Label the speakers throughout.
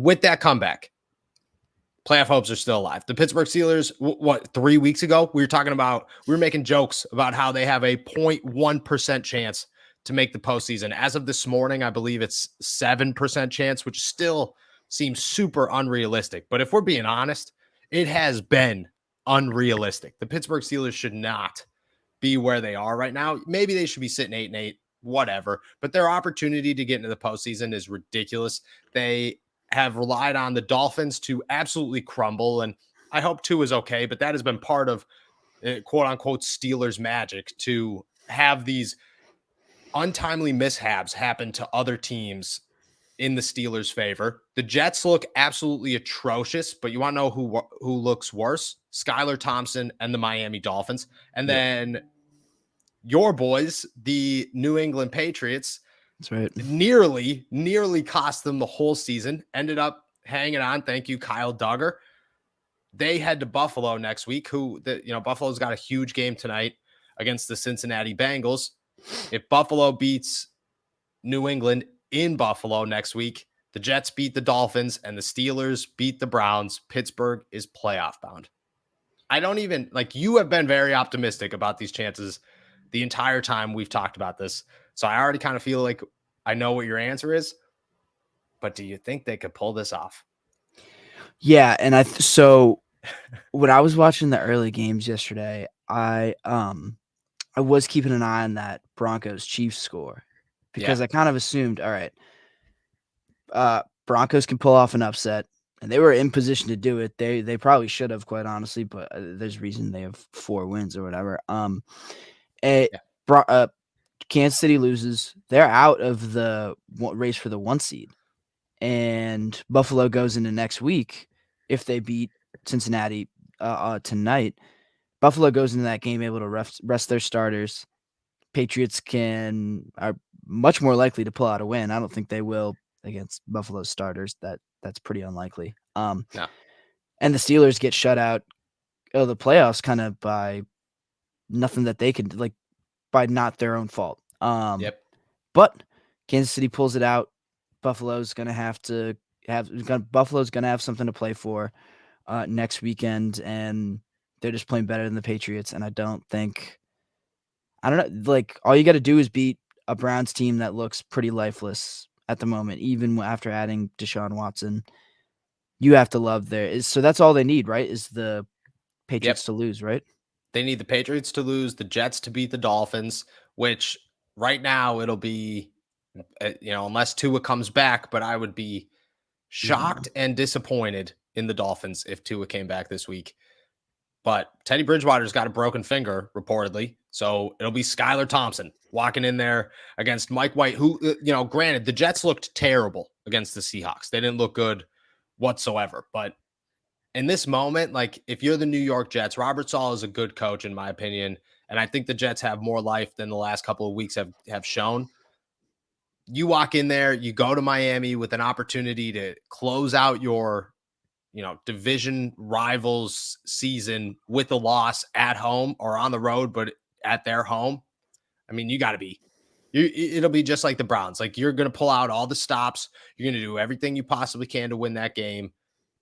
Speaker 1: with that comeback, playoff hopes are still alive. The Pittsburgh Steelers, 3 weeks ago, we were making jokes about how they have a 0.1% chance to make the postseason. As of this morning, I believe it's 7% chance, which still seems super unrealistic. But if we're being honest, it has been unrealistic. The Pittsburgh Steelers should not be where they are right now. Maybe they should be sitting 8-8, whatever. But their opportunity to get into the postseason is ridiculous. They have relied on the Dolphins to absolutely crumble. And I hope Tua is okay, but that has been part of quote unquote Steelers magic, to have these untimely mishaps happen to other teams in the Steelers' favor. The Jets look absolutely atrocious, but you want to know who looks worse? Skylar Thompson and the Miami Dolphins. And then your boys, the New England Patriots,
Speaker 2: that's right,
Speaker 1: nearly cost them the whole season, ended up hanging on. Thank you, Kyle Duggar. They head to Buffalo next week, Buffalo's got a huge game tonight against the Cincinnati Bengals. If Buffalo beats New England in Buffalo next week, the Jets beat the Dolphins and the Steelers beat the Browns, Pittsburgh is playoff bound. You have been very optimistic about these chances the entire time we've talked about this. So I already kind of feel like I know what your answer is, but do you think they could pull this off?
Speaker 2: Yeah. And so when I was watching the early games yesterday, I was keeping an eye on that Broncos Chiefs score, because I kind of assumed, all right, Broncos can pull off an upset, and they were in position to do it. They probably should have, quite honestly, but there's a reason they have 4 wins or whatever. Kansas City loses. They're out of the race for the 1 seed, and Buffalo goes into next week. If they beat Cincinnati tonight, Buffalo goes into that game able to rest their starters. Patriots are much more likely to pull out a win. I don't think they will against Buffalo's starters. That's pretty unlikely.
Speaker 1: No.
Speaker 2: And the Steelers get shut out of the playoffs kind of by nothing that they could, like, by not their own fault. But Kansas City pulls it out. Buffalo's gonna have something to play for next weekend, and they're just playing better than the Patriots. And I don't know, like, all you got to do is beat a Browns team that looks pretty lifeless at the moment, even after adding Deshaun Watson. You have to love so that's all they need, right? Is the Patriots to lose, right?
Speaker 1: They need the Patriots to lose, the Jets to beat the Dolphins, which right now it'll be, unless Tua comes back, but I would be shocked and disappointed in the Dolphins if Tua came back this week. But Teddy Bridgewater's got a broken finger, reportedly. So it'll be Skylar Thompson walking in there against Mike White, who, granted, the Jets looked terrible against the Seahawks. They didn't look good whatsoever. But in this moment, like, if you're the New York Jets, Robert Saleh is a good coach, in my opinion. And I think the Jets have more life than the last couple of weeks have shown. You walk in there, you go to Miami with an opportunity to close out your division rivals season with a loss at home or on the road, but at their home. I mean, it'll be just like the Browns. Like, you're going to pull out all the stops. You're going to do everything you possibly can to win that game.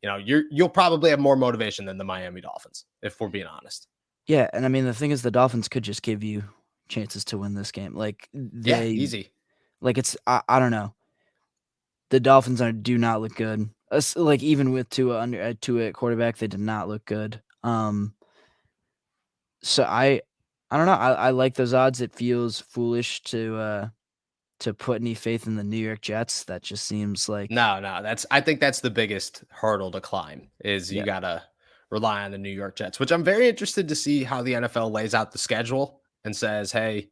Speaker 1: You'll probably have more motivation than the Miami Dolphins, if we're being honest.
Speaker 2: Yeah. And I mean, the thing is, the Dolphins could just give you chances to win this game. Like,
Speaker 1: easy.
Speaker 2: Like, it's, I don't know. The Dolphins do not look good. Like, even with Tua at quarterback, they did not look good. So I don't know. I like those odds. It feels foolish to put any faith in the New York Jets. That just seems like
Speaker 1: no. I think that's the biggest hurdle to climb, is you gotta rely on the New York Jets, which I'm very interested to see how the NFL lays out the schedule and says, hey,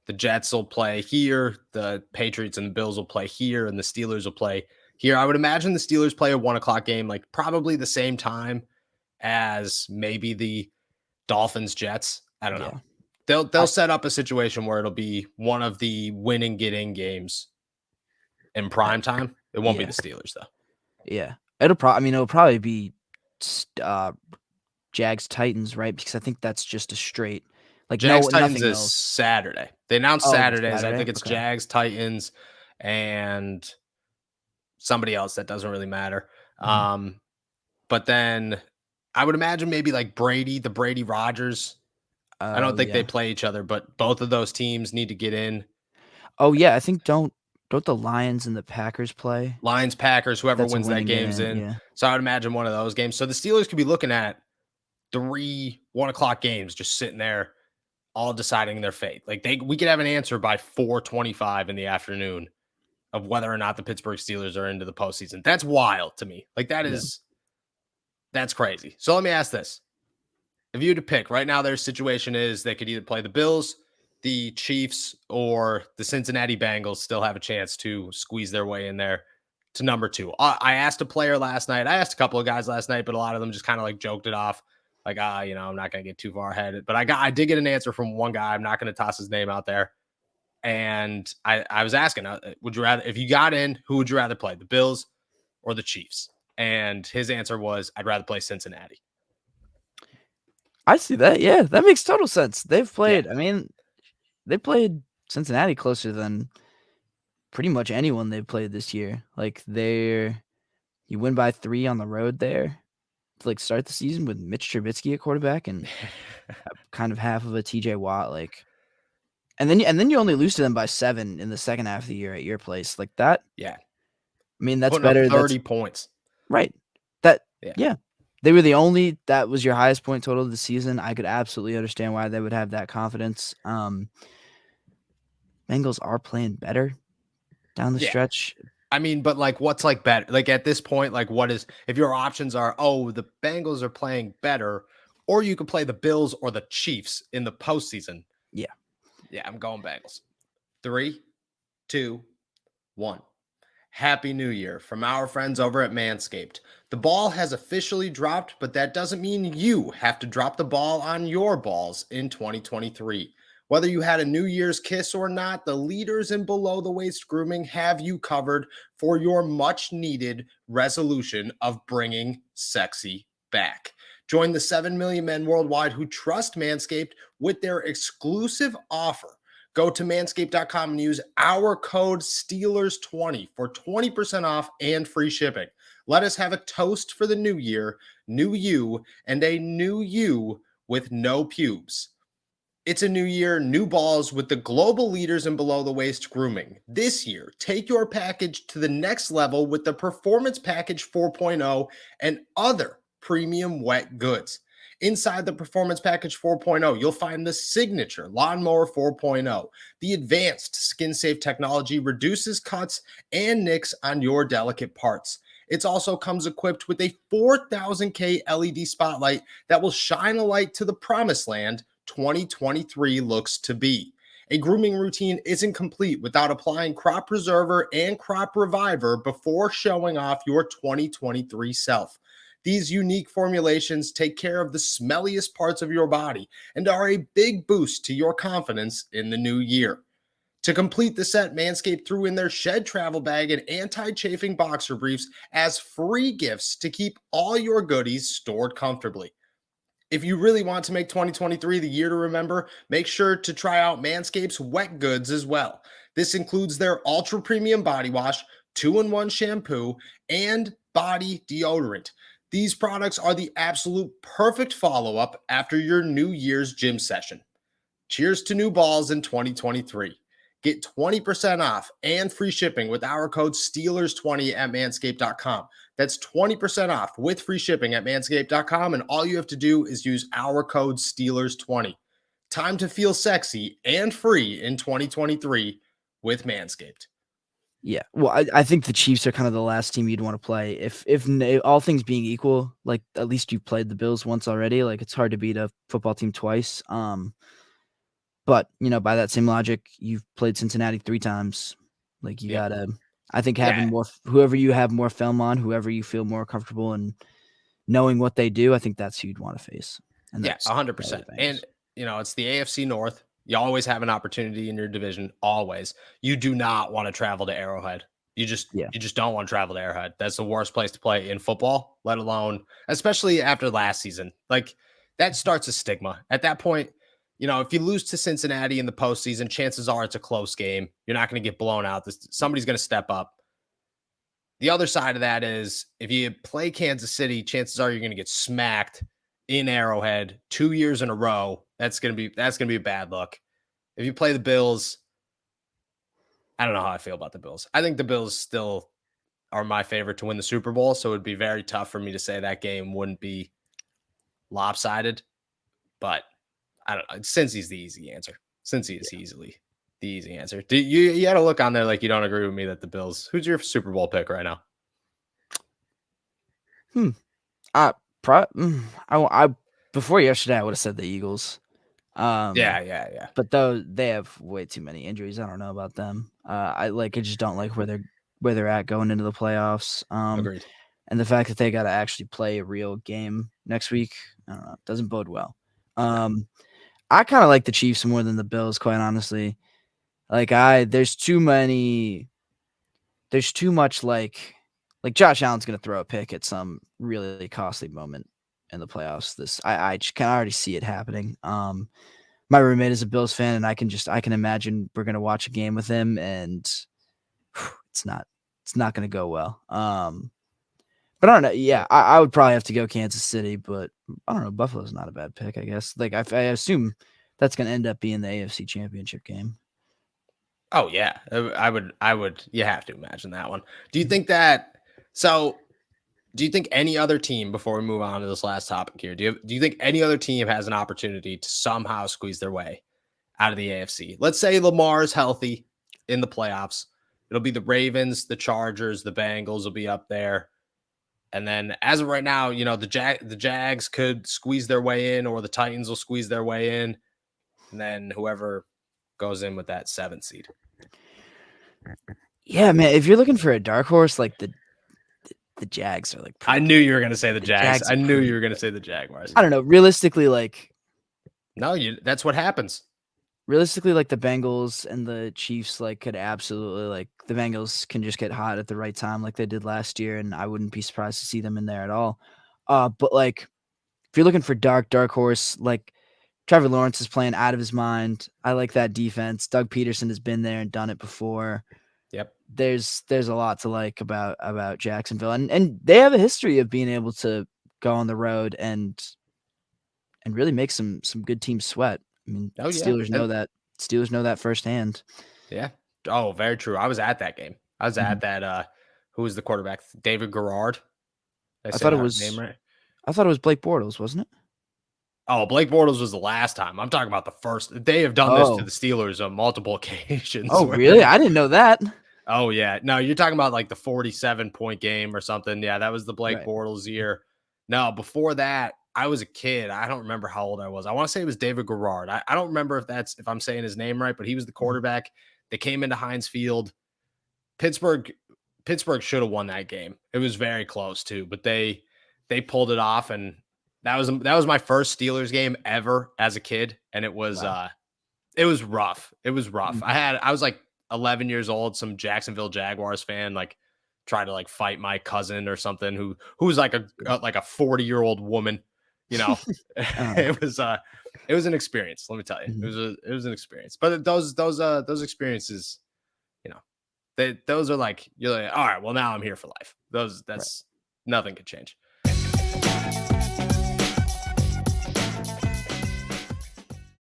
Speaker 1: the Jets will play here, the Patriots and the Bills will play here, and the Steelers will play here. I would imagine the Steelers play a 1:00 game, like probably the same time as maybe the Dolphins Jets. I don't know. They'll set up a situation where it'll be one of the win and get in games in prime time. It won't be the Steelers though.
Speaker 2: Yeah, it'll probably be Jags Titans, right? Because I think that's just a straight. Like,
Speaker 1: Jags Titans is Saturday. They announced Saturdays.
Speaker 2: Saturday?
Speaker 1: I think it's Jags Titans and somebody else that doesn't really matter.
Speaker 2: Mhm.
Speaker 1: But then I would imagine maybe like the Brady Rodgers. I don't
Speaker 2: Oh,
Speaker 1: think they
Speaker 2: yeah.
Speaker 1: play each other, but both of those teams need to get in.
Speaker 2: Oh, yeah, I think don't the Lions and the Packers play?
Speaker 1: Lions, Packers, whoever
Speaker 2: That's a
Speaker 1: wins that
Speaker 2: winning get
Speaker 1: game's
Speaker 2: in,
Speaker 1: in.
Speaker 2: yeah.
Speaker 1: So I would imagine one of those games. So the Steelers could be looking at 1 o'clock games just sitting there, all deciding their fate. Like we could have an answer by 4:25 in the afternoon of whether or not the Pittsburgh Steelers are into the postseason. That's wild to me. Like
Speaker 2: Yeah.
Speaker 1: that's crazy. So let me ask this. If you had to pick right now, their situation is they could either play the Bills, the Chiefs, or the Cincinnati Bengals still have a chance to squeeze their way in there to number 2. I asked a player last night. I asked a couple of guys last night, but a lot of them just kind of like joked it off. Like, I'm not going to get too far ahead. But I did get an answer from one guy. I'm not going to toss his name out there. And I was asking, would you rather, if you got in, who would you rather play, the Bills or the Chiefs? And his answer was, I'd rather play Cincinnati.
Speaker 2: I see that, yeah, that makes total sense. They've
Speaker 1: Yeah.
Speaker 2: played they played Cincinnati closer than pretty much anyone they've played this year. Like, you win by 3 on the road there to, like, start the season with Mitch Trubisky at quarterback and kind of half of a TJ Watt, like and then you only lose to them by 7 in the second half of the year at your place. Like, that
Speaker 1: Yeah.
Speaker 2: I mean, that's
Speaker 1: Putting up
Speaker 2: better.
Speaker 1: 30
Speaker 2: That's
Speaker 1: points.
Speaker 2: right. That
Speaker 1: Yeah.
Speaker 2: yeah. They were that was your highest point total of the season. I could absolutely understand why they would have that confidence. Bengals are playing better down the
Speaker 1: Yeah.
Speaker 2: stretch.
Speaker 1: I mean, but like, what's like better? Like at this point, like what is, if your options are, oh, the Bengals are playing better, or you could play the Bills or the Chiefs in the postseason.
Speaker 2: Yeah.
Speaker 1: Yeah, I'm going Bengals. 3, 2, 1. Happy New Year from our friends over at Manscaped. The ball has officially dropped, but that doesn't mean you have to drop the ball on your balls in 2023. Whether you had a New Year's kiss or not, the leaders in below the waist grooming have you covered for your much needed resolution of bringing sexy back. Join the 7 million men worldwide who trust Manscaped with their exclusive offer. Go to manscaped.com and use our code Steelers20 for 20% off and free shipping. Let us have a toast for the new year, new you, and a new you with no pubes. It's a new year, new balls with the global leaders in below the waist grooming. This year, take your package to the next level with the Performance Package 4.0 and other premium wet goods. Inside the Performance Package 4.0, you'll find the signature Lawnmower 4.0. The advanced skin-safe technology reduces cuts and nicks on your delicate parts. It also comes equipped with a 4,000K LED spotlight that will shine a light to the promised land 2023 looks to be. A grooming routine isn't complete without applying Crop Preserver and Crop Reviver before showing off your 2023 self. These unique formulations take care of the smelliest parts of your body and are a big boost to your confidence in the new year. To complete the set, Manscaped threw in their Shed Travel Bag and anti-chafing boxer briefs as free gifts to keep all your goodies stored comfortably. If you really want to make 2023 the year to remember, make sure to try out Manscaped's wet goods as well. This includes their ultra premium body wash, 2-in-1 shampoo, and body deodorant. These products are the absolute perfect follow-up after your New Year's gym session. Cheers to new balls in 2023. Get 20% off and free shipping with our code Steelers20 at manscaped.com. That's 20% off with free shipping at manscaped.com, and all you have to do is use our code Steelers20. Time to feel sexy and free in 2023 with Manscaped.
Speaker 2: Yeah. Well, I think the Chiefs are kind of the last team you'd want to play. If all things being equal, like, at least you played the Bills once already. Like, it's hard to beat a football team twice. But, by that same logic, you've played Cincinnati 3 times. Like, you gotta I think having
Speaker 1: Yeah.
Speaker 2: whoever you have more film on, whoever you feel more comfortable in knowing what they do, I think that's who you'd want to face. And
Speaker 1: Yeah,
Speaker 2: that's probably
Speaker 1: 100%.
Speaker 2: the
Speaker 1: And,
Speaker 2: Bengals.
Speaker 1: it's the AFC North. You always have an opportunity in your division, always. You do not want to travel to Arrowhead. You just
Speaker 2: Yeah.
Speaker 1: you just don't want to travel to Arrowhead. That's the worst place to play in football, let alone especially after last season. Like that starts a stigma. At that point, if you lose to Cincinnati in the postseason, chances are it's a close game. You're not going to get blown out. Somebody's going to step up. the other side of that is if you play Kansas City, chances are you're going to get smacked in Arrowhead 2 years in a row. That's going to be a bad look. If you play the Bills, I don't know how I feel about the Bills. I think the Bills still are my favorite to win the Super Bowl, so it would be very tough for me to say that game wouldn't be lopsided. But I don't know. Cincy's the easy answer. Cincy is easily the easy answer. You had a look on there like you don't agree with me that the Bills. Who's your Super Bowl pick right now?
Speaker 2: I before yesterday I would have said the Eagles.
Speaker 1: Yeah.
Speaker 2: But though they have way too many injuries, I don't know about them. I just don't like where they're at going into the playoffs.
Speaker 1: Agreed.
Speaker 2: And the fact that they got to actually play a real game next week, I don't know, doesn't bode well. I kind of like the Chiefs more than the Bills, quite honestly. There's too much like Josh Allen's going to throw a pick at some really costly moment in the playoffs. I can already see it happening. My roommate is a Bills fan, and I can imagine we're going to watch a game with him, and it's not going to go well. But I don't know. Yeah, I would probably have to go Kansas City, but I don't know. Buffalo's not a bad pick, I guess. I assume that's going to end up being the AFC Championship game.
Speaker 1: Oh yeah, I would. You have to imagine that one. Do you think that? So, do you think any other team, before we move on to this last topic here, do you think any other team has an opportunity to somehow squeeze their way out of the AFC? Let's say Lamar is healthy in the playoffs. It'll be the Ravens, the Chargers, the Bengals will be up there. And then as of right now, the Jags could squeeze their way in, or the Titans will squeeze their way in. And then whoever goes in with that 7th seed.
Speaker 2: Yeah, man. If you're looking for a dark horse, like the Jags are like.
Speaker 1: I knew you were going to say the Jags. I knew you were going to say the Jaguars.
Speaker 2: I don't know. Realistically,
Speaker 1: that's what happens.
Speaker 2: Realistically, the Bengals and the Chiefs, could absolutely, the Bengals can just get hot at the right time like they did last year, and I wouldn't be surprised to see them in there at all. But, if you're looking for dark horse, Trevor Lawrence is playing out of his mind. I like that defense. Doug Peterson has been there and done it before.
Speaker 1: Yep.
Speaker 2: There's a lot to like about Jacksonville, and they have a history of being able to go on the road and really make some good teams sweat. I mean, Steelers know that. Steelers know that firsthand.
Speaker 1: Yeah. Oh, very true. I was at that game. I was at that. Who was the quarterback? David Garrard.
Speaker 2: I thought it was
Speaker 1: name right.
Speaker 2: I thought it was Blake Bortles, wasn't it?
Speaker 1: Oh, Blake Bortles was the last time. I'm talking about the first. They have done this to the Steelers on multiple occasions.
Speaker 2: Oh, really? I didn't know that.
Speaker 1: Oh, yeah. No, you're talking about the 47-point game or something. Yeah, that was the Blake Bortles year. No, before that, I was a kid. I don't remember how old I was. I want to say it was David Garrard. I don't remember if I'm saying his name right, but he was the quarterback. They came into Heinz Field. Pittsburgh should have won that game. It was very close too, but they pulled it off, and that was my first Steelers game ever as a kid, and it was rough. It was rough.
Speaker 2: Mm-hmm.
Speaker 1: I was 11 years old. Some Jacksonville Jaguars fan tried to fight my cousin or something who was like a 40-year-old woman. It was an experience. Let me tell you, it was an experience. But those experiences, those are you're like, all right, well now I'm here for life. That's nothing could change.